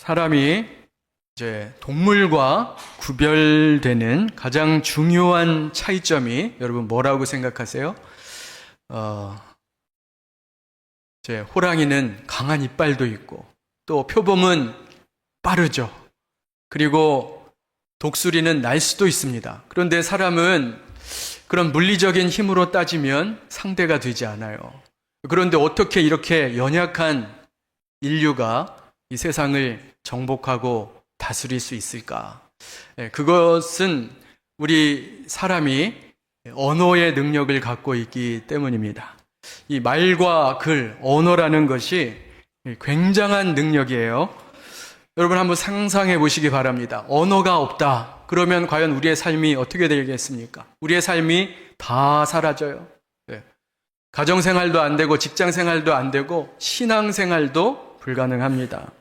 사람이 이제 동물과 구별되는 가장 중요한 차이점이 여러분 뭐라고 생각하세요? 이제 호랑이는 강한 이빨도 있고 또 표범은 빠르죠. 그리고 독수리는 날 수도 있습니다. 그런데 사람은 그런 물리적인 힘으로 따지면 상대가 되지 않아요. 그런데 어떻게 이렇게 연약한 인류가 이 세상을 정복하고 다스릴 수 있을까? 그것은 우리 사람이 언어의 능력을 갖고 있기 때문입니다. 이 말과 글, 언어라는 것이 굉장한 능력이에요. 여러분 한번 상상해 보시기 바랍니다. 언어가 없다. 그러면 과연 우리의 삶이 어떻게 되겠습니까? 우리의 삶이 다 사라져요. 가정생활도 안 되고 직장생활도 안 되고 신앙생활도 불가능합니다.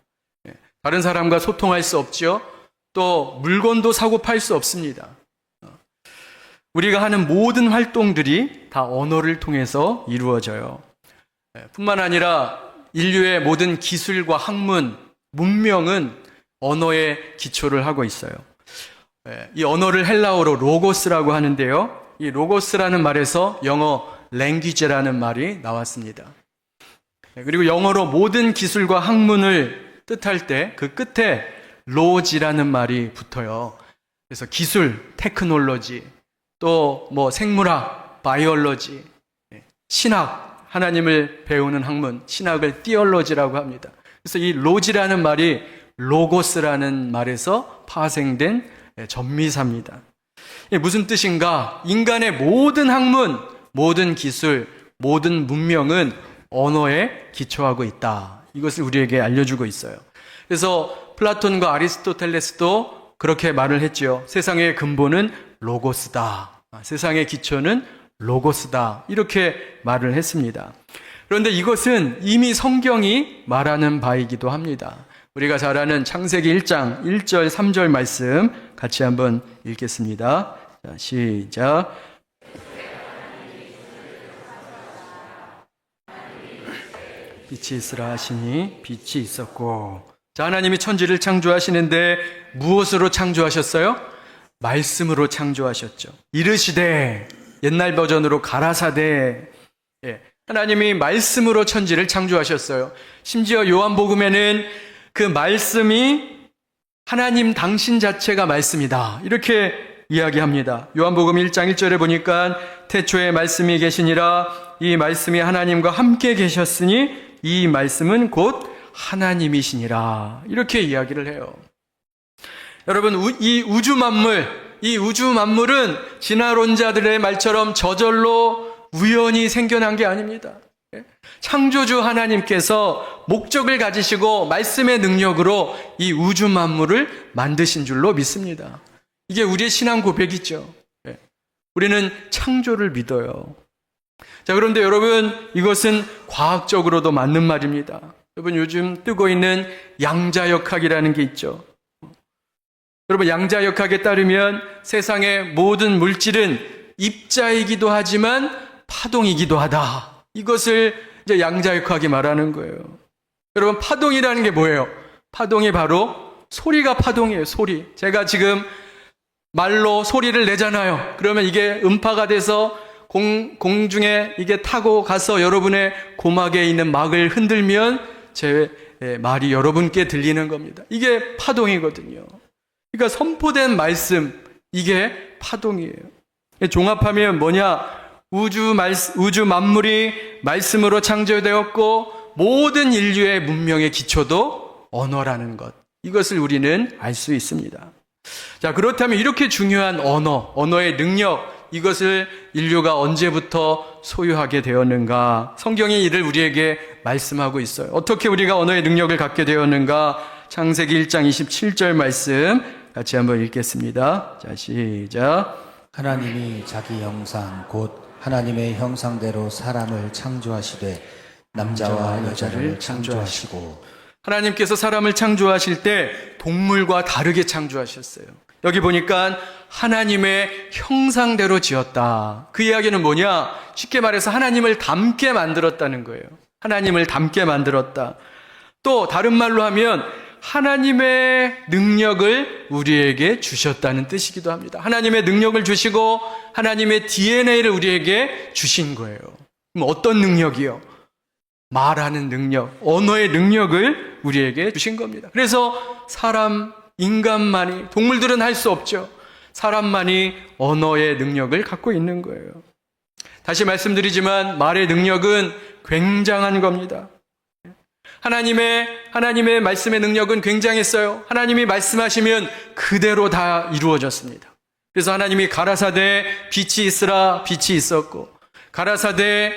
다른 사람과 소통할 수 없죠. 또 물건도 사고 팔 수 없습니다. 우리가 하는 모든 활동들이 다 언어를 통해서 이루어져요. 뿐만 아니라 인류의 모든 기술과 학문, 문명은 언어에 기초를 하고 있어요. 이 언어를 헬라어로 로고스라고 하는데요. 이 로고스라는 말에서 영어 language라는 말이 나왔습니다. 그리고 영어로 모든 기술과 학문을 뜻할 때 그 끝에 로지라는 말이 붙어요. 그래서 기술, 테크놀로지, 또 생물학, 바이올로지, 신학, 하나님을 배우는 학문, 신학을 띠올로지라고 합니다. 그래서 이 로지라는 말이 로고스라는 말에서 파생된 전미사입니다. 이게 무슨 뜻인가? 인간의 모든 학문, 모든 기술, 모든 문명은 언어에 기초하고 있다. 이것을 우리에게 알려주고 있어요. 그래서 플라톤과 아리스토텔레스도 그렇게 말을 했죠. 세상의 근본은 로고스다. 세상의 기초는 로고스다. 이렇게 말을 했습니다. 그런데 이것은 이미 성경이 말하는 바이기도 합니다. 우리가 잘 아는 창세기 1장 1절 3절 말씀 같이 한번 읽겠습니다. 자, 시작. 빛이 있으라 하시니 빛이 있었고. 자, 하나님이 천지를 창조하시는데 무엇으로 창조하셨어요? 말씀으로 창조하셨죠. 이르시되, 옛날 버전으로 가라사대. 하나님이 말씀으로 천지를 창조하셨어요. 심지어 요한복음에는 그 말씀이 하나님 당신 자체가 말씀이다. 이렇게 이야기합니다. 요한복음 1장 1절에 보니까 태초에 말씀이 계시니라. 이 말씀이 하나님과 함께 계셨으니 이 말씀은 곧 하나님이시니라. 이렇게 이야기를 해요. 여러분, 이 우주 만물은 진화론자들의 말처럼 저절로 우연히 생겨난 게 아닙니다. 창조주 하나님께서 목적을 가지시고 말씀의 능력으로 이 우주 만물을 만드신 줄로 믿습니다. 이게 우리의 신앙 고백이죠. 우리는 창조를 믿어요. 자, 그런데 여러분, 이것은 과학적으로도 맞는 말입니다. 여러분, 요즘 뜨고 있는 양자역학이라는 게 있죠. 여러분, 양자역학에 따르면 세상의 모든 물질은 입자이기도 하지만 파동이기도 하다. 이것을 이제 양자역학이 말하는 거예요. 여러분, 파동이라는 게 뭐예요? 파동이 바로 소리가 파동이에요. 소리. 제가 지금 말로 소리를 내잖아요. 그러면 이게 음파가 돼서 공중에 이게 타고 가서 여러분의 고막에 있는 막을 흔들면 제 말이 여러분께 들리는 겁니다. 이게 파동이거든요. 그러니까 선포된 말씀, 이게 파동이에요. 종합하면 뭐냐? 우주 만물이 말씀으로 창조되었고 모든 인류의 문명의 기초도 언어라는 것. 이것을 우리는 알 수 있습니다. 자, 그렇다면 이렇게 중요한 언어의 능력, 이것을 인류가 언제부터 소유하게 되었는가? 성경이 이를 우리에게 말씀하고 있어요. 어떻게 우리가 언어의 능력을 갖게 되었는가? 창세기 1장 27절 말씀 같이 한번 읽겠습니다. 자, 시작. 하나님이 자기 형상 곧 하나님의 형상대로 사람을 창조하시되 남자와 여자를 창조하시고. 하나님께서 사람을 창조하실 때 동물과 다르게 창조하셨어요. 여기 보니까 하나님의 형상대로 지었다. 그 이야기는 뭐냐? 쉽게 말해서 하나님을 닮게 만들었다는 거예요. 하나님을 닮게 만들었다. 또 다른 말로 하면 하나님의 능력을 우리에게 주셨다는 뜻이기도 합니다. 하나님의 능력을 주시고 하나님의 DNA를 우리에게 주신 거예요. 그럼 어떤 능력이요? 말하는 능력, 언어의 능력을 우리에게 주신 겁니다. 그래서 인간만이, 동물들은 할 수 없죠. 사람만이 언어의 능력을 갖고 있는 거예요. 다시 말씀드리지만 말의 능력은 굉장한 겁니다. 하나님의 말씀의 능력은 굉장했어요. 하나님이 말씀하시면 그대로 다 이루어졌습니다. 그래서 하나님이 가라사대 빛이 있으라 빛이 있었고, 가라사대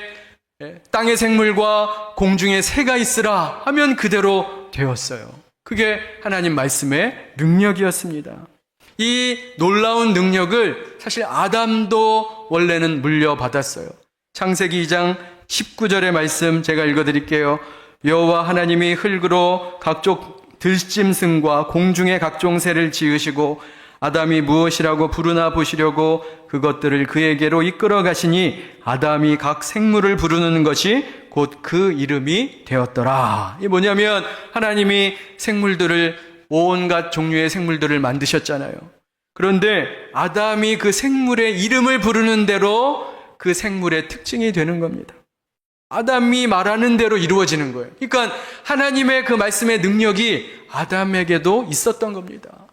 땅의 생물과 공중의 새가 있으라 하면 그대로 되었어요. 그게 하나님 말씀의 능력이었습니다. 이 놀라운 능력을 사실 아담도 원래는 물려받았어요. 창세기 2장 19절의 말씀 제가 읽어드릴게요. 여호와 하나님이 흙으로 각종 들짐승과 공중의 각종 새를 지으시고 아담이 무엇이라고 부르나 보시려고 그것들을 그에게로 이끌어 가시니 아담이 각 생물을 부르는 것이 곧 그 이름이 되었더라. 이게 뭐냐면 하나님이 온갖 종류의 생물들을 만드셨잖아요. 그런데 아담이 그 생물의 이름을 부르는 대로 그 생물의 특징이 되는 겁니다. 아담이 말하는 대로 이루어지는 거예요. 그러니까 하나님의 그 말씀의 능력이 아담에게도 있었던 겁니다.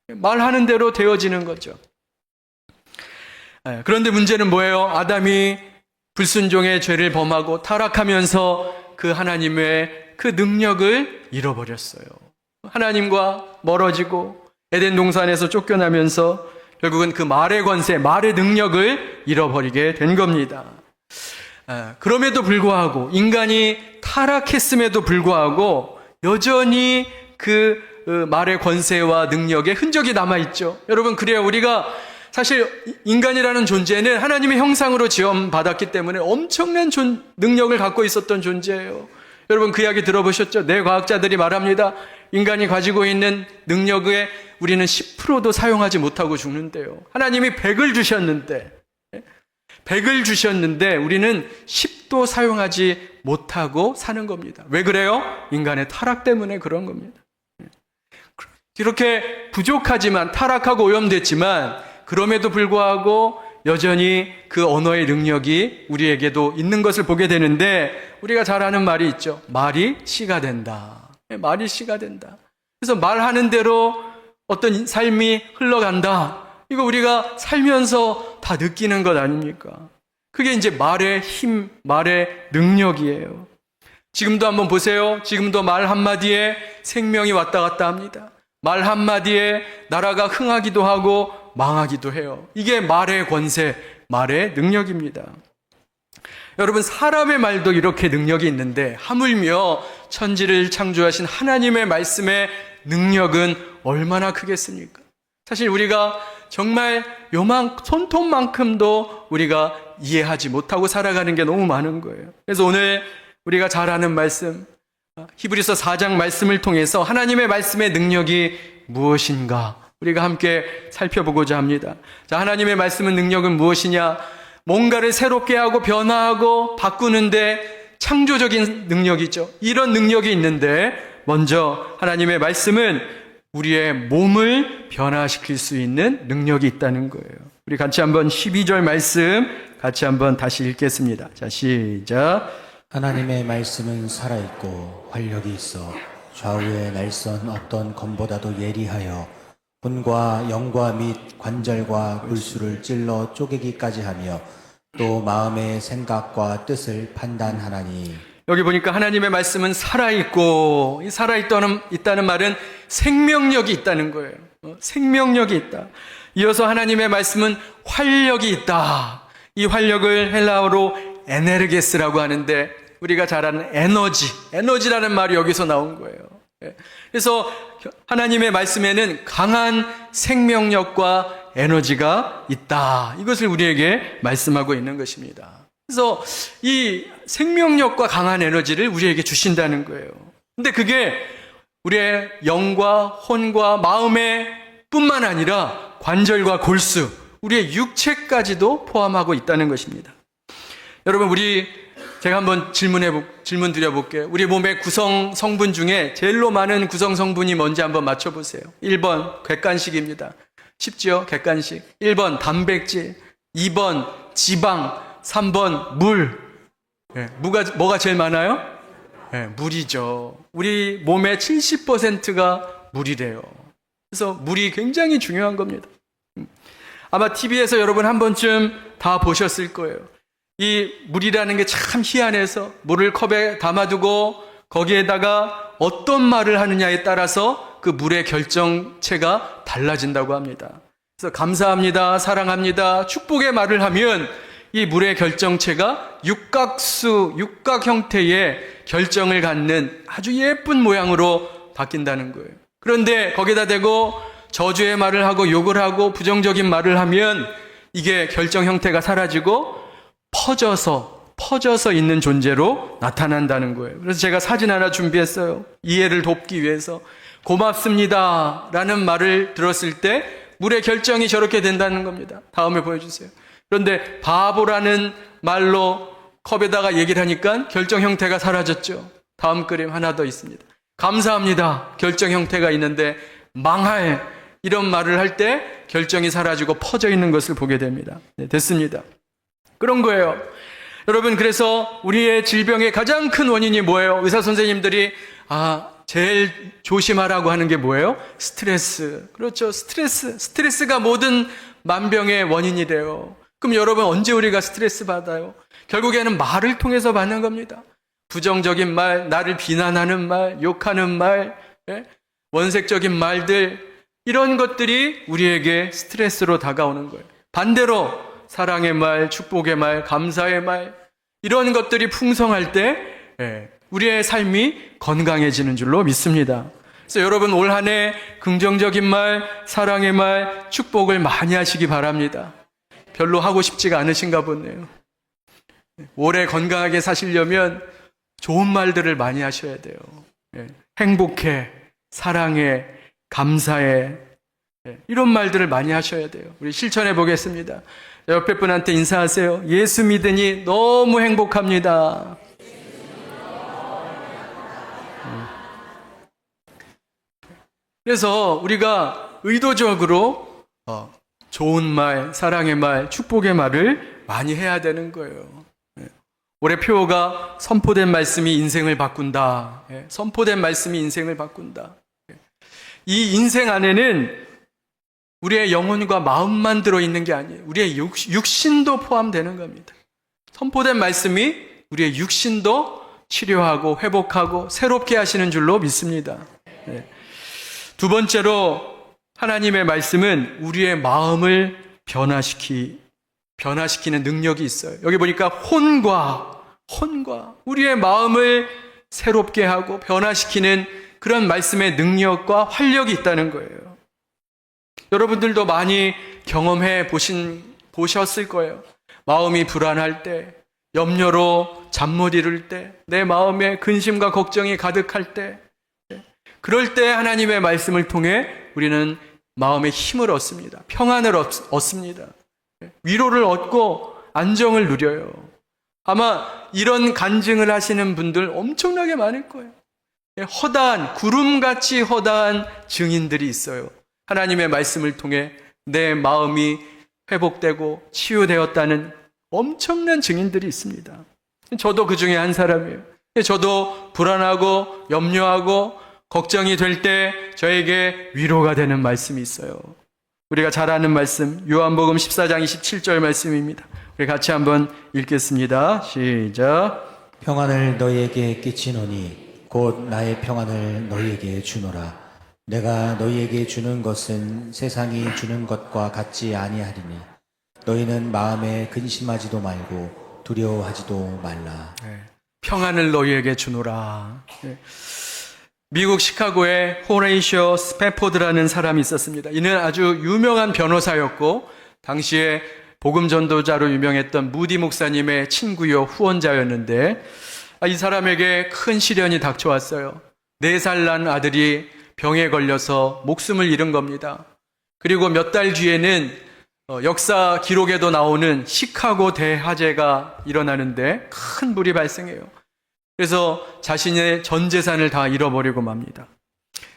말하는 대로 되어지는 거죠. 그런데 문제는 뭐예요? 아담이 불순종의 죄를 범하고 타락하면서 그 하나님의 그 능력을 잃어버렸어요. 하나님과 멀어지고 에덴 동산에서 쫓겨나면서 결국은 그 말의 권세, 말의 능력을 잃어버리게 된 겁니다. 그럼에도 불구하고 인간이 타락했음에도 불구하고 여전히 그 말의 권세와 능력의 흔적이 남아있죠. 여러분, 그래요. 우리가 사실 인간이라는 존재는 하나님의 형상으로 지음받았기 때문에 엄청난 능력을 갖고 있었던 존재예요. 여러분, 그 이야기 들어보셨죠? 뇌과학자들이 말합니다. 인간이 가지고 있는 능력에 우리는 10%도 사용하지 못하고 죽는데요. 하나님이 100을 주셨는데 우리는 10도 사용하지 못하고 사는 겁니다. 왜 그래요? 인간의 타락 때문에 그런 겁니다. 이렇게 부족하지만, 타락하고 오염됐지만 그럼에도 불구하고 여전히 그 언어의 능력이 우리에게도 있는 것을 보게 되는데, 우리가 잘 아는 말이 있죠. 말이 씨가 된다. 말이 씨가 된다. 그래서 말하는 대로 어떤 삶이 흘러간다. 이거 우리가 살면서 다 느끼는 것 아닙니까? 그게 이제 말의 힘, 말의 능력이에요. 지금도 한번 보세요. 지금도 말 한마디에 생명이 왔다 갔다 합니다. 말 한마디에 나라가 흥하기도 하고 망하기도 해요. 이게 말의 권세, 말의 능력입니다. 여러분, 사람의 말도 이렇게 능력이 있는데 하물며 천지를 창조하신 하나님의 말씀의 능력은 얼마나 크겠습니까? 사실 우리가 정말 손톱만큼도 우리가 이해하지 못하고 살아가는 게 너무 많은 거예요. 그래서 오늘 우리가 잘 아는 말씀, 히브리서 4장 말씀을 통해서 하나님의 말씀의 능력이 무엇인가 우리가 함께 살펴보고자 합니다. 자, 하나님의 말씀의 능력은 무엇이냐? 뭔가를 새롭게 하고 변화하고 바꾸는데 창조적인 능력이죠. 이런 능력이 있는데, 먼저 하나님의 말씀은 우리의 몸을 변화시킬 수 있는 능력이 있다는 거예요. 우리 같이 한번 12절 말씀 같이 한번 다시 읽겠습니다. 자, 시작. 하나님의 말씀은 살아있고 활력이 있어 좌우의 날선 어떤 검보다도 예리하여魂과 영과 및 관절과 골수를 찔러 쪼개기까지 하며 또 마음의 생각과 뜻을 판단하나니. 여기 보니까 하나님의 말씀은 살아있고, 이 살아있다는 말은 생명력이 있다는 거예요. 생명력이 있다. 이어서 하나님의 말씀은 활력이 있다. 이 활력을 헬라어로 에네르게스라고 하는데, 우리가 잘 아는 에너지라는 말이 여기서 나온 거예요. 그래서 하나님의 말씀에는 강한 생명력과 에너지가 있다. 이것을 우리에게 말씀하고 있는 것입니다. 그래서 이 생명력과 강한 에너지를 우리에게 주신다는 거예요. 근데 그게 우리의 영과 혼과 마음에 뿐만 아니라 관절과 골수, 우리의 육체까지도 포함하고 있다는 것입니다. 여러분, 우리 제가 한번 질문 드려볼게요. 우리 몸의 구성 성분 중에 제일로 많은 구성 성분이 뭔지 한번 맞춰보세요. 1번 객관식입니다. 쉽죠? 객관식. 1번 단백질, 2번 지방, 3번 물. 뭐가 제일 많아요? 물이죠. 우리 몸의 70%가 물이래요. 그래서 물이 굉장히 중요한 겁니다. 아마 TV에서 여러분 한 번쯤 다 보셨을 거예요. 이 물이라는 게 참 희한해서 물을 컵에 담아두고 거기에다가 어떤 말을 하느냐에 따라서 그 물의 결정체가 달라진다고 합니다. 그래서 감사합니다, 사랑합니다, 축복의 말을 하면 이 물의 결정체가 육각 형태의 결정을 갖는 아주 예쁜 모양으로 바뀐다는 거예요. 그런데 거기다 대고 저주의 말을 하고 욕을 하고 부정적인 말을 하면 이게 결정 형태가 사라지고 퍼져서 있는 존재로 나타난다는 거예요. 그래서 제가 사진 하나 준비했어요. 이해를 돕기 위해서. 고맙습니다 라는 말을 들었을 때 물의 결정이 저렇게 된다는 겁니다. 다음에 보여주세요. 그런데 바보라는 말로 컵에다가 얘기를 하니까 결정 형태가 사라졌죠. 다음 그림 하나 더 있습니다. 감사합니다. 결정 형태가 있는데 망할 이런 말을 할 때 결정이 사라지고 퍼져 있는 것을 보게 됩니다. 네, 됐습니다. 그런 거예요. 여러분, 그래서 우리의 질병의 가장 큰 원인이 뭐예요? 의사 선생님들이 제일 조심하라고 하는 게 뭐예요? 스트레스. 그렇죠. 스트레스가 모든 만병의 원인이래요. 그럼 여러분, 언제 우리가 스트레스 받아요? 결국에는 말을 통해서 받는 겁니다. 부정적인 말, 나를 비난하는 말, 욕하는 말, 원색적인 말들, 이런 것들이 우리에게 스트레스로 다가오는 거예요. 반대로 사랑의 말, 축복의 말, 감사의 말, 이런 것들이 풍성할 때 우리의 삶이 건강해지는 줄로 믿습니다. 그래서 여러분, 올 한 해 긍정적인 말, 사랑의 말, 축복을 많이 하시기 바랍니다. 별로 하고 싶지가 않으신가 보네요. 올해 건강하게 사시려면 좋은 말들을 많이 하셔야 돼요. 행복해, 사랑해, 감사해, 이런 말들을 많이 하셔야 돼요. 우리 실천해 보겠습니다. 옆에 분한테 인사하세요. 예수 믿으니 너무 행복합니다. 그래서 우리가 의도적으로 좋은 말, 사랑의 말, 축복의 말을 많이 해야 되는 거예요. 올해 표어가 선포된 말씀이 인생을 바꾼다. 선포된 말씀이 인생을 바꾼다. 이 인생 안에는 우리의 영혼과 마음만 들어있는 게 아니에요. 우리의 육신도 포함되는 겁니다. 선포된 말씀이 우리의 육신도 치료하고 회복하고 새롭게 하시는 줄로 믿습니다. 두 번째로 하나님의 말씀은 우리의 마음을 변화시키는 능력이 있어요. 여기 보니까 혼과 우리의 마음을 새롭게 하고 변화시키는 그런 말씀의 능력과 활력이 있다는 거예요. 여러분들도 많이 경험해 보셨을 거예요. 마음이 불안할 때, 염려로 잠 못 이룰 때, 내 마음에 근심과 걱정이 가득할 때, 그럴 때 하나님의 말씀을 통해 우리는 마음의 힘을 얻습니다. 평안을 얻습니다. 위로를 얻고 안정을 누려요. 아마 이런 간증을 하시는 분들 엄청나게 많을 거예요. 구름같이 허다한 증인들이 있어요. 하나님의 말씀을 통해 내 마음이 회복되고 치유되었다는 엄청난 증인들이 있습니다. 저도 그 중에 한 사람이에요. 저도 불안하고 염려하고 걱정이 될 때 저에게 위로가 되는 말씀이 있어요. 우리가 잘 아는 말씀, 요한복음 14장 27절 말씀입니다. 우리 같이 한번 읽겠습니다. 시작. 평안을 너희에게 끼치노니 곧 나의 평안을 너희에게 주노라. 내가 너희에게 주는 것은 세상이 주는 것과 같지 아니하리니 너희는 마음에 근심하지도 말고 두려워하지도 말라. 평안을 너희에게 주노라. 미국 시카고에 호레이쇼 스패포드라는 사람이 있었습니다. 이는 아주 유명한 변호사였고 당시에 복음 전도자로 유명했던 무디 목사님의 친구요 후원자였는데 이 사람에게 큰 시련이 닥쳐왔어요. 4살 난 아들이 병에 걸려서 목숨을 잃은 겁니다. 그리고 몇 달 뒤에는 역사 기록에도 나오는 시카고 대화재가 일어나는데 큰 불이 발생해요. 그래서 자신의 전 재산을 다 잃어버리고 맙니다.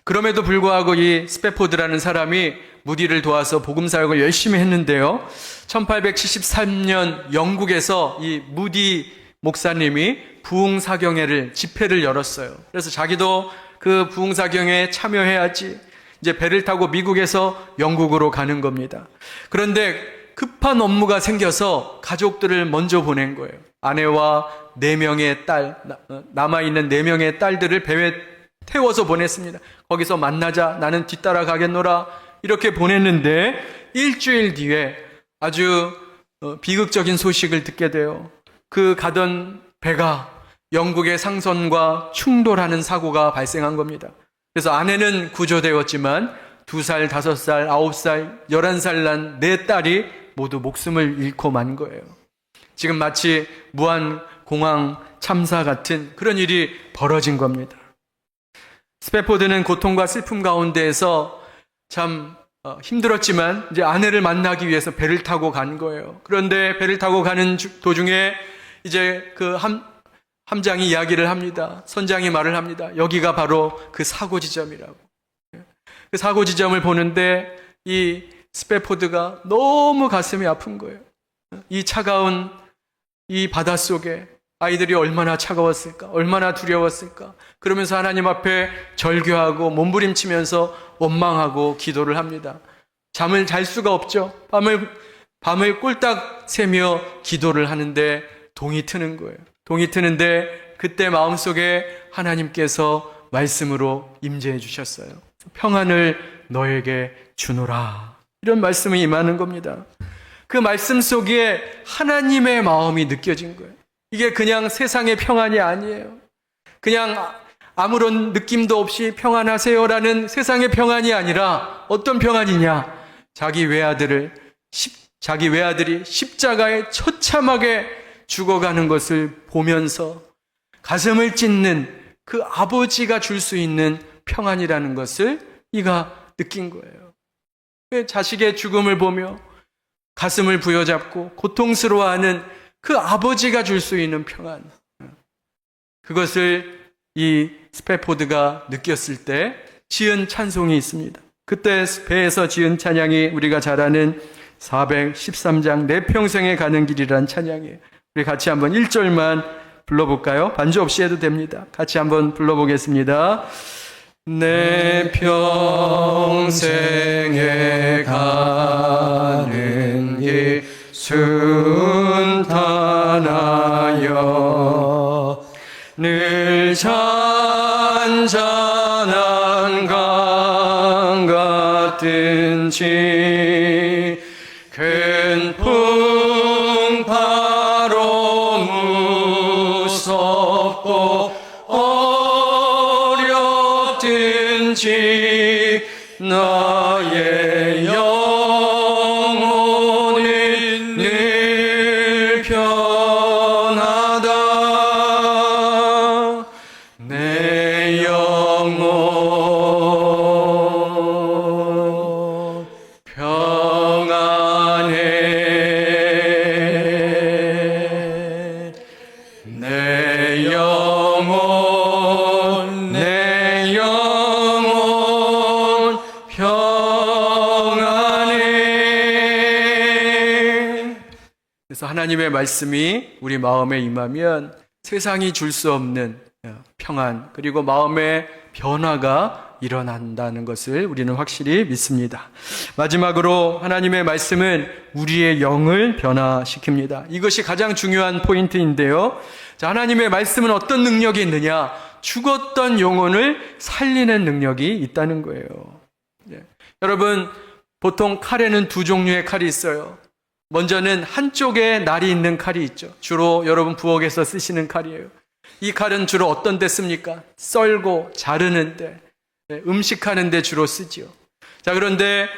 그럼에도 불구하고 이 스패포드라는 사람이 무디를 도와서 복음 사역을 열심히 했는데요. 1873년 영국에서 이 무디 목사님이 부흥사경회를 집회를 열었어요. 그래서 자기도 그 부흥사경회에 참여해야지, 이제 배를 타고 미국에서 영국으로 가는 겁니다. 그런데 급한 업무가 생겨서 가족들을 먼저 보낸 거예요. 아내와 4명의 딸, 남아있는 4명의 딸들을 배에 태워서 보냈습니다. 거기서 만나자, 나는 뒤따라 가겠노라, 이렇게 보냈는데 일주일 뒤에 아주 비극적인 소식을 듣게 돼요. 그 가던 배가 영국의 상선과 충돌하는 사고가 발생한 겁니다. 그래서 아내는 구조되었지만 2살, 5살, 9살, 11살 난 4딸이 모두 목숨을 잃고 만 거예요. 지금 마치 무안공항 참사 같은 그런 일이 벌어진 겁니다. 스패포드는 고통과 슬픔 가운데에서 참 힘들었지만 이제 아내를 만나기 위해서 배를 타고 간 거예요. 그런데 배를 타고 가는 도중에 이제 그 함장이 이야기를 합니다. 선장이 말을 합니다. 여기가 바로 그 사고 지점이라고. 그 사고 지점을 보는데 이 스패포드가 너무 가슴이 아픈 거예요. 이 차가운 이 바닷속에 아이들이 얼마나 차가웠을까, 얼마나 두려웠을까. 그러면서 하나님 앞에 절규하고 몸부림치면서 원망하고 기도를 합니다. 잠을 잘 수가 없죠. 밤을 꼴딱 새며 기도를 하는데 동이 트는 거예요. 동이 트는데 그때 마음속에 하나님께서 말씀으로 임재해 주셨어요. 평안을 너에게 주노라. 이런 말씀이 임하는 겁니다. 그 말씀 속에 하나님의 마음이 느껴진 거예요. 이게 그냥 세상의 평안이 아니에요. 그냥 아무런 느낌도 없이 평안하세요라는 세상의 평안이 아니라 어떤 평안이냐? 자기 외아들이 십자가에 처참하게 죽어가는 것을 보면서 가슴을 찢는 그 아버지가 줄 수 있는 평안이라는 것을 이가 느낀 거예요. 자식의 죽음을 보며 가슴을 부여잡고 고통스러워하는 그 아버지가 줄 수 있는 평안, 그것을 이 스패포드가 느꼈을 때 지은 찬송이 있습니다. 그때 배에서 지은 찬양이 우리가 잘 아는 413장 내 평생에 가는 길이란 찬양이에요. 우리 같이 한번 1절만 불러볼까요? 반주 없이 해도 됩니다. 같이 한번 불러보겠습니다. 내 평생에 가는 길 순탄하여 늘 잔잔한 강 같은지 큰 풍파로 무섭고 어렵든지 나의 영혼은 늘 편하다. 내 영혼 평안해. 내 영혼 평안해. 그래서 하나님의 말씀이 우리 마음에 임하면 세상이 줄 수 없는 평안, 그리고 마음의 변화가 일어난다는 것을 우리는 확실히 믿습니다. 마지막으로 하나님의 말씀은 우리의 영을 변화시킵니다. 이것이 가장 중요한 포인트인데요. 자, 하나님의 말씀은 어떤 능력이 있느냐? 죽었던 영혼을 살리는 능력이 있다는 거예요. 여러분, 보통 칼에는 2 종류의 칼이 있어요. 먼저는 한쪽에 날이 있는 칼이 있죠. 주로 여러분 부엌에서 쓰시는 칼이에요. 이 칼은 주로 어떤 데 씁니까? 썰고 자르는 데, 음식하는 데 주로 쓰지요. 자, 그런데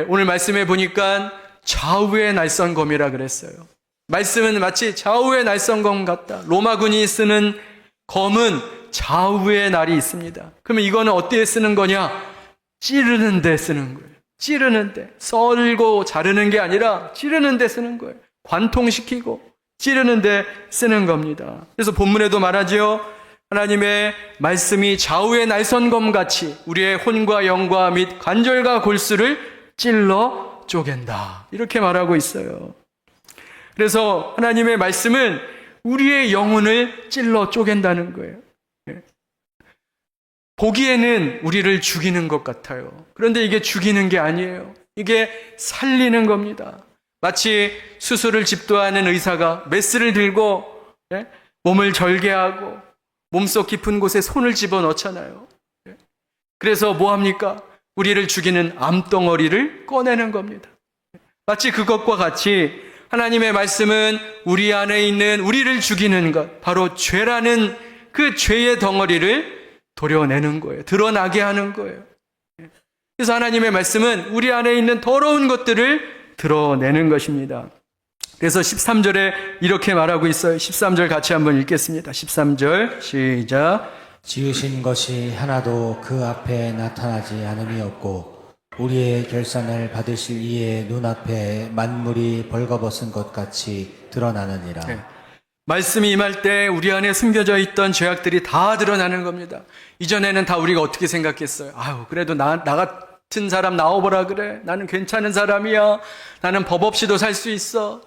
오늘 말씀해 보니까 좌우의 날선검이라 그랬어요. 말씀은 마치 좌우의 날선검 같다. 로마군이 쓰는 검은 좌우의 날이 있습니다. 그러면 이거는 어디에 쓰는 거냐? 찌르는 데 쓰는 거예요. 찌르는데, 썰고 자르는 게 아니라 찌르는 데 쓰는 거예요. 관통시키고 찌르는 데 쓰는 겁니다. 그래서 본문에도 말하지요. 하나님의 말씀이 좌우의 날선검 같이 우리의 혼과 영과 및 관절과 골수를 찔러 쪼갠다. 이렇게 말하고 있어요. 그래서 하나님의 말씀은 우리의 영혼을 찔러 쪼갠다는 거예요. 보기에는 우리를 죽이는 것 같아요. 그런데 이게 죽이는 게 아니에요. 이게 살리는 겁니다. 마치 수술을 집도하는 의사가 메스를 들고 몸을 절개하고 몸속 깊은 곳에 손을 집어넣잖아요. 그래서 뭐 합니까? 우리를 죽이는 암덩어리를 꺼내는 겁니다. 마치 그것과 같이 하나님의 말씀은 우리 안에 있는 우리를 죽이는 것, 바로 죄라는 그 죄의 덩어리를 도려내는 거예요. 드러나게 하는 거예요. 그래서 하나님의 말씀은 우리 안에 있는 더러운 것들을 드러내는 것입니다. 그래서 13절에 이렇게 말하고 있어요. 13절 같이 한번 읽겠습니다. 13절 시작. 지으신 것이 하나도 그 앞에 나타나지 않음이 없고 우리의 결산을 받으실 이의 눈앞에 만물이 벌거벗은 것 같이 드러나느니라. 네. 말씀이 임할 때 우리 안에 숨겨져 있던 죄악들이 다 드러나는 겁니다. 이전에는 다 우리가 어떻게 생각했어요? 아유, 그래도 나 같은 사람 나와보라 그래. 나는 괜찮은 사람이야. 나는 법 없이도 살 수 있어.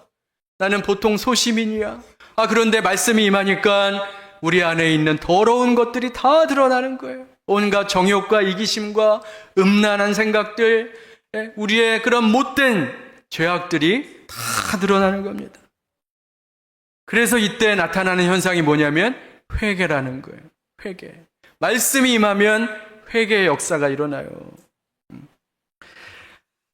나는 보통 소시민이야. 그런데 말씀이 임하니까 우리 안에 있는 더러운 것들이 다 드러나는 거예요. 온갖 정욕과 이기심과 음란한 생각들, 우리의 그런 못된 죄악들이 다 드러나는 겁니다. 그래서 이때 나타나는 현상이 뭐냐면 회개라는 거예요. 회개. 말씀이 임하면 회개의 역사가 일어나요.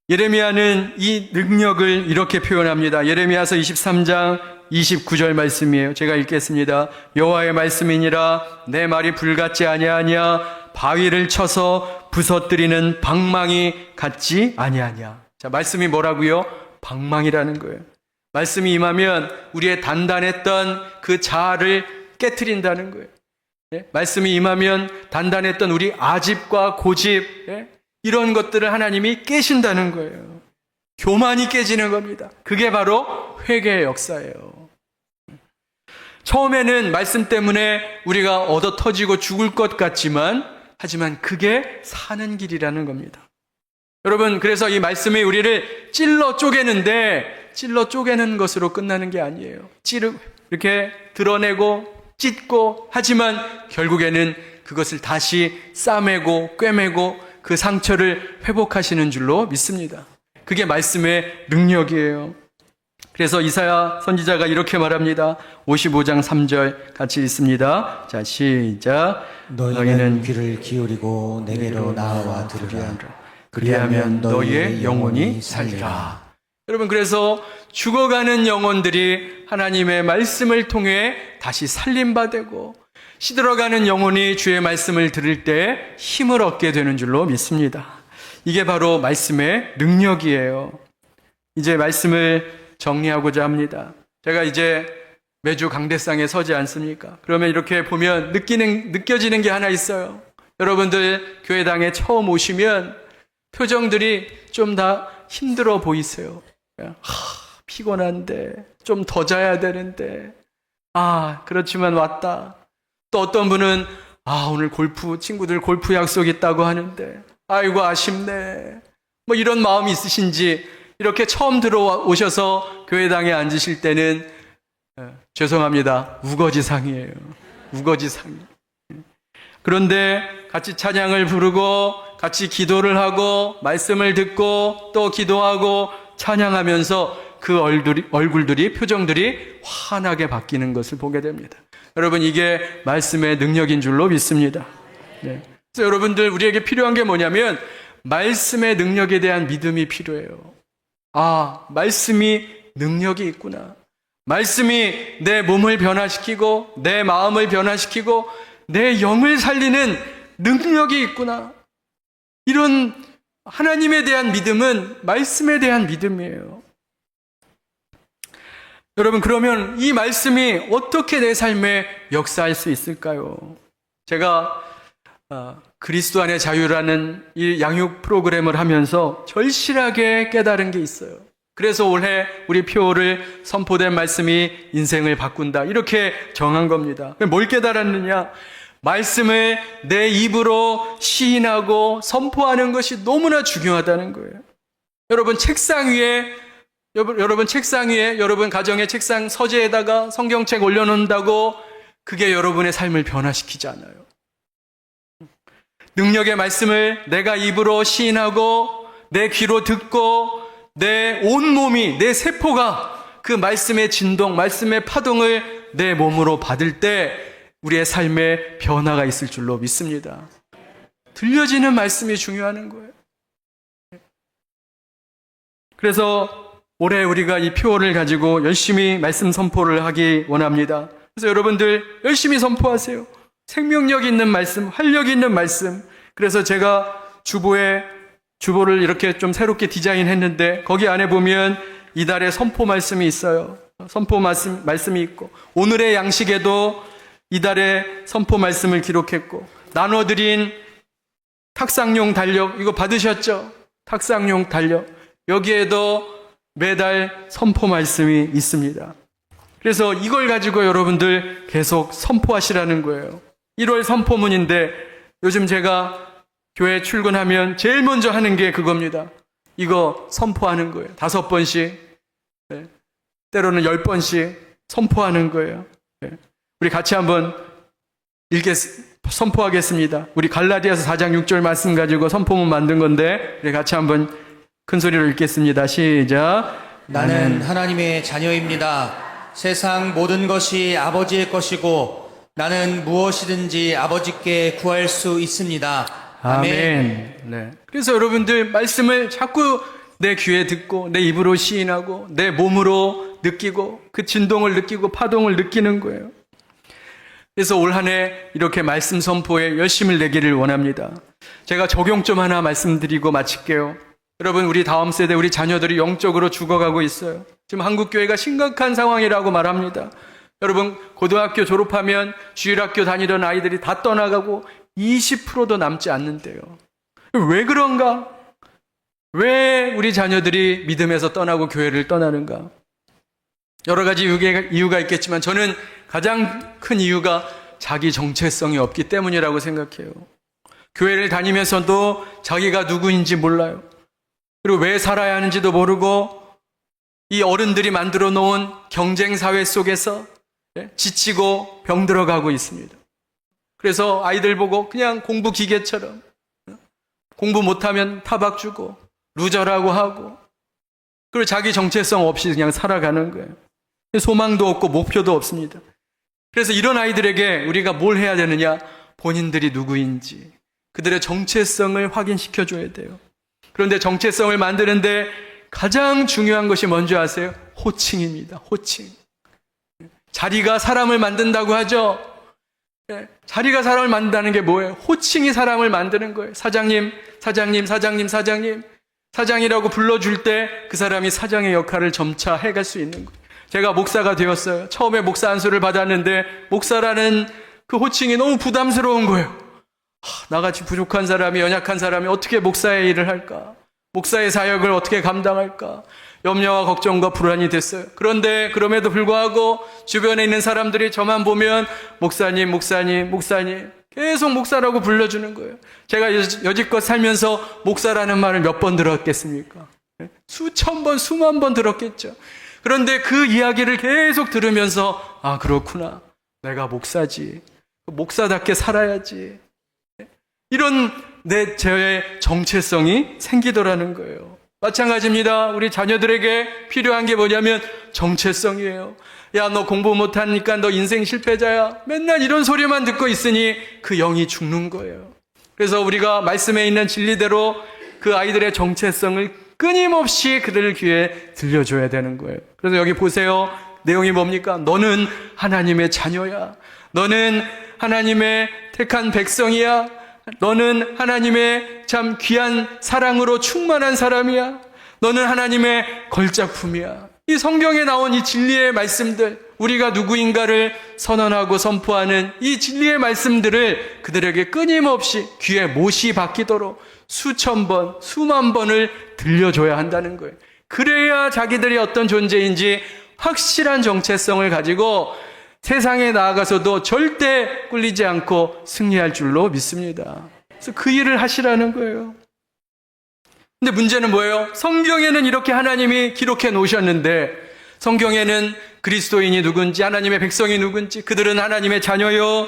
예레미야는 이 능력을 이렇게 표현합니다. 예레미야서 23장 29절 말씀이에요. 제가 읽겠습니다. 여호와의 말씀이니라 내 말이 불같지 아니하냐 바위를 쳐서 부서뜨리는 방망이 같지 아니하냐. 자, 말씀이 뭐라고요? 방망이라는 거예요. 말씀이 임하면 우리의 단단했던 그 자아를 깨트린다는 거예요. 말씀이 임하면 단단했던 우리 아집과 고집, 이런 것들을 하나님이 깨신다는 거예요. 교만이 깨지는 겁니다. 그게 바로 회개의 역사예요. 처음에는 말씀 때문에 우리가 얻어 터지고 죽을 것 같지만, 하지만 그게 사는 길이라는 겁니다. 여러분, 그래서 이 말씀이 우리를 찔러 쪼개는데, 찔러 쪼개는 것으로 끝나는 게 아니에요. 이렇게 드러내고 찢고, 하지만 결국에는 그것을 다시 싸매고 꿰매고 그 상처를 회복하시는 줄로 믿습니다. 그게 말씀의 능력이에요. 그래서 이사야 선지자가 이렇게 말합니다. 55장 3절 같이 읽습니다. 자, 시작. 너희는 귀를 기울이고 내게로 나와 들으라. 그리하면 너희의 영혼이 살리라. 여러분, 그래서 죽어가는 영혼들이 하나님의 말씀을 통해 다시 살림받고 시들어가는 영혼이 주의 말씀을 들을 때 힘을 얻게 되는 줄로 믿습니다. 이게 바로 말씀의 능력이에요. 이제 말씀을 정리하고자 합니다. 제가 이제 매주 강대상에 서지 않습니까? 그러면 이렇게 보면 느껴지는 게 하나 있어요. 여러분들 교회당에 처음 오시면 표정들이 좀 다 힘들어 보이세요. 피곤한데, 좀 더 자야 되는데, 그렇지만 왔다. 또 어떤 분은, 오늘 친구들 골프 약속 있다고 하는데, 아이고, 아쉽네. 뭐 이런 마음이 있으신지, 이렇게 처음 들어오셔서 교회당에 앉으실 때는, 죄송합니다. 우거지상이에요. 우거지상이. 그런데 같이 찬양을 부르고, 같이 기도를 하고, 말씀을 듣고, 또 기도하고, 찬양하면서 그 얼굴들이, 표정들이 환하게 바뀌는 것을 보게 됩니다. 여러분, 이게 말씀의 능력인 줄로 믿습니다. 네. 그래서 여러분들, 우리에게 필요한 게 뭐냐면, 말씀의 능력에 대한 믿음이 필요해요. 말씀이 능력이 있구나. 말씀이 내 몸을 변화시키고, 내 마음을 변화시키고, 내 영을 살리는 능력이 있구나. 이런 하나님에 대한 믿음은 말씀에 대한 믿음이에요. 여러분, 그러면 이 말씀이 어떻게 내 삶에 역사할 수 있을까요? 제가 그리스도 안의 자유라는 이 양육 프로그램을 하면서 절실하게 깨달은 게 있어요. 그래서 올해 우리 표를 선포된 말씀이 인생을 바꾼다, 이렇게 정한 겁니다. 뭘 깨달았느냐? 말씀을 내 입으로 시인하고 선포하는 것이 너무나 중요하다는 거예요. 여러분 책상 위에 여러분 가정의 책상 서재에다가 성경책 올려놓는다고 그게 여러분의 삶을 변화시키지 않아요. 능력의 말씀을 내가 입으로 시인하고 내 귀로 듣고 내 온몸이, 내 세포가 그 말씀의 진동, 말씀의 파동을 내 몸으로 받을 때 우리의 삶에 변화가 있을 줄로 믿습니다. 들려지는 말씀이 중요한 거예요. 그래서 올해 우리가 이 표를 가지고 열심히 말씀 선포를 하기 원합니다. 그래서 여러분들 열심히 선포하세요. 생명력 있는 말씀, 활력 있는 말씀. 그래서 제가 주보를 이렇게 좀 새롭게 디자인했는데 거기 안에 보면 이달의 선포 말씀이 있어요. 선포 말씀이 있고, 오늘의 양식에도 이달의 선포 말씀을 기록했고, 나눠드린 탁상용 달력, 이거 받으셨죠? 탁상용 달력. 여기에도 매달 선포 말씀이 있습니다. 그래서 이걸 가지고 여러분들 계속 선포하시라는 거예요. 1월 선포문인데 요즘 제가 교회 출근하면 제일 먼저 하는 게 그겁니다. 이거 선포하는 거예요. 5번씩, 때로는 10번씩 선포하는 거예요. 우리 같이 한번 선포하겠습니다. 우리 갈라디아서 4장 6절 말씀 가지고 선포문 만든 건데 우리 같이 한번 큰 소리로 읽겠습니다. 시작. 나는 하나님의 자녀입니다. 세상 모든 것이 아버지의 것이고 나는 무엇이든지 아버지께 구할 수 있습니다. 아멘. 네. 그래서 여러분들 말씀을 자꾸 내 귀에 듣고 내 입으로 시인하고 내 몸으로 느끼고 그 진동을 느끼고 파동을 느끼는 거예요. 그래서 올 한 해 이렇게 말씀 선포에 열심을 내기를 원합니다. 제가 적용 좀 하나 말씀드리고 마칠게요. 여러분, 우리 다음 세대, 우리 자녀들이 영적으로 죽어가고 있어요. 지금 한국교회가 심각한 상황이라고 말합니다. 여러분, 고등학교 졸업하면 주일학교 다니던 아이들이 다 떠나가고 20%도 남지 않는데요. 왜 그런가? 왜 우리 자녀들이 믿음에서 떠나고 교회를 떠나는가? 여러 가지 이유가 있겠지만 저는 가장 큰 이유가 자기 정체성이 없기 때문이라고 생각해요. 교회를 다니면서도 자기가 누구인지 몰라요. 그리고 왜 살아야 하는지도 모르고 이 어른들이 만들어 놓은 경쟁사회 속에서 지치고 병들어가고 있습니다. 그래서 아이들 보고 그냥 공부 기계처럼 공부 못하면 타박 주고 루저라고 하고 그리고 자기 정체성 없이 그냥 살아가는 거예요. 소망도 없고 목표도 없습니다. 그래서 이런 아이들에게 우리가 뭘 해야 되느냐? 본인들이 누구인지 그들의 정체성을 확인시켜 줘야 돼요. 그런데 정체성을 만드는데 가장 중요한 것이 뭔지 아세요? 호칭입니다. 호칭. 자리가 사람을 만든다고 하죠. 자리가 사람을 만든다는 게 뭐예요? 호칭이 사람을 만드는 거예요. 사장님, 사장님, 사장님, 사장님. 사장이라고 불러줄 때 그 사람이 사장의 역할을 점차 해갈 수 있는 거예요. 제가 목사가 되었어요. 처음에 목사 안수를 받았는데 목사라는 그 호칭이 너무 부담스러운 거예요. 나같이 부족한 사람이, 연약한 사람이 어떻게 목사의 일을 할까? 목사의 사역을 어떻게 감당할까? 염려와 걱정과 불안이 됐어요. 그런데 그럼에도 불구하고 주변에 있는 사람들이 저만 보면 목사님, 목사님, 목사님 계속 목사라고 불러주는 거예요. 제가 여지껏 살면서 목사라는 말을 몇 번 들었겠습니까? 수천 번, 수만 번 들었겠죠. 그런데 그 이야기를 계속 들으면서 아, 그렇구나. 내가 목사지. 목사답게 살아야지. 이런 저의 정체성이 생기더라는 거예요. 마찬가지입니다. 우리 자녀들에게 필요한 게 뭐냐면 정체성이에요. 야, 너 공부 못하니까 너 인생 실패자야. 맨날 이런 소리만 듣고 있으니 그 영이 죽는 거예요. 그래서 우리가 말씀에 있는 진리대로 그 아이들의 정체성을 끊임없이 그들 귀에 들려줘야 되는 거예요. 그래서 여기 보세요. 내용이 뭡니까? 너는 하나님의 자녀야. 너는 하나님의 택한 백성이야. 너는 하나님의 참 귀한 사랑으로 충만한 사람이야. 너는 하나님의 걸작품이야. 이 성경에 나온 이 진리의 말씀들, 우리가 누구인가를 선언하고 선포하는 이 진리의 말씀들을 그들에게 끊임없이 귀에 못이 박히도록 수천 번, 수만 번을 들려줘야 한다는 거예요. 그래야 자기들이 어떤 존재인지 확실한 정체성을 가지고 세상에 나아가서도 절대 꿀리지 않고 승리할 줄로 믿습니다. 그래서 그 일을 하시라는 거예요. 근데 문제는 뭐예요? 성경에는 이렇게 하나님이 기록해 놓으셨는데 성경에는 그리스도인이 누군지, 하나님의 백성이 누군지, 그들은 하나님의 자녀요,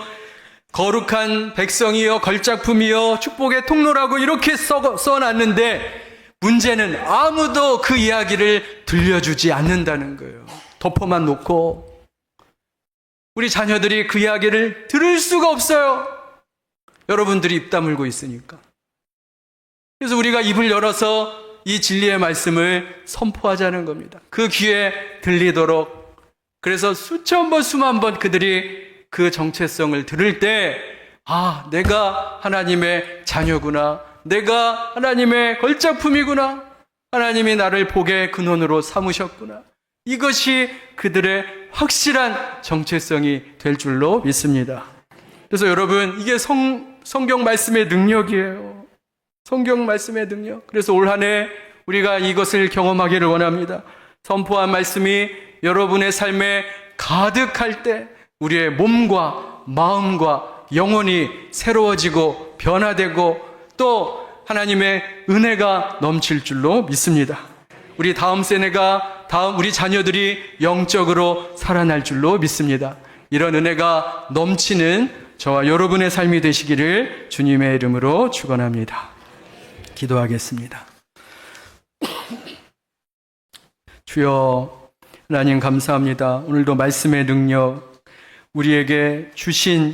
거룩한 백성이요, 걸작품이요, 축복의 통로라고 이렇게 써놨는데 문제는 아무도 그 이야기를 들려주지 않는다는 거예요. 덮어만 놓고 우리 자녀들이 그 이야기를 들을 수가 없어요. 여러분들이 입 다물고 있으니까. 그래서 우리가 입을 열어서 이 진리의 말씀을 선포하자는 겁니다. 그 귀에 들리도록. 그래서 수천 번, 수만 번 그들이 그 정체성을 들을 때, 아, 내가 하나님의 자녀구나. 내가 하나님의 걸작품이구나. 하나님이 나를 복의 근원으로 삼으셨구나. 이것이 그들의 확실한 정체성이 될 줄로 믿습니다. 그래서 여러분, 이게 성경 말씀의 능력이에요. 성경 말씀의 능력. 그래서 올 한 해 우리가 이것을 경험하기를 원합니다. 선포한 말씀이 여러분의 삶에 가득할 때 우리의 몸과 마음과 영혼이 새로워지고 변화되고 또 하나님의 은혜가 넘칠 줄로 믿습니다. 우리 다음 세대가, 우리 자녀들이 영적으로 살아날 줄로 믿습니다. 이런 은혜가 넘치는 저와 여러분의 삶이 되시기를 주님의 이름으로 축원합니다. 기도하겠습니다. 주여, 하나님 감사합니다. 오늘도 말씀의 능력, 우리에게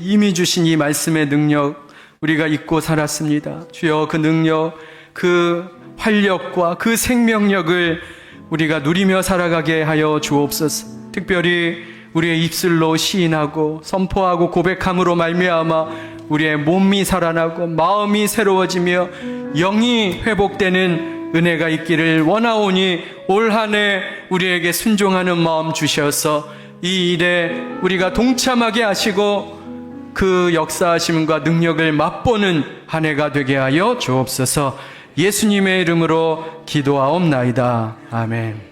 이미 주신 이 말씀의 능력 우리가 잊고 살았습니다. 주여, 그 능력, 그 활력과 그 생명력을 우리가 누리며 살아가게 하여 주옵소서. 특별히 우리의 입술로 시인하고 선포하고 고백함으로 말미암아 우리의 몸이 살아나고 마음이 새로워지며 영이 회복되는 은혜가 있기를 원하오니 올 한 해 우리에게 순종하는 마음 주셔서 이 일에 우리가 동참하게 하시고 그 역사하심과 능력을 맛보는 한 해가 되게 하여 주옵소서. 예수님의 이름으로 기도하옵나이다. 아멘.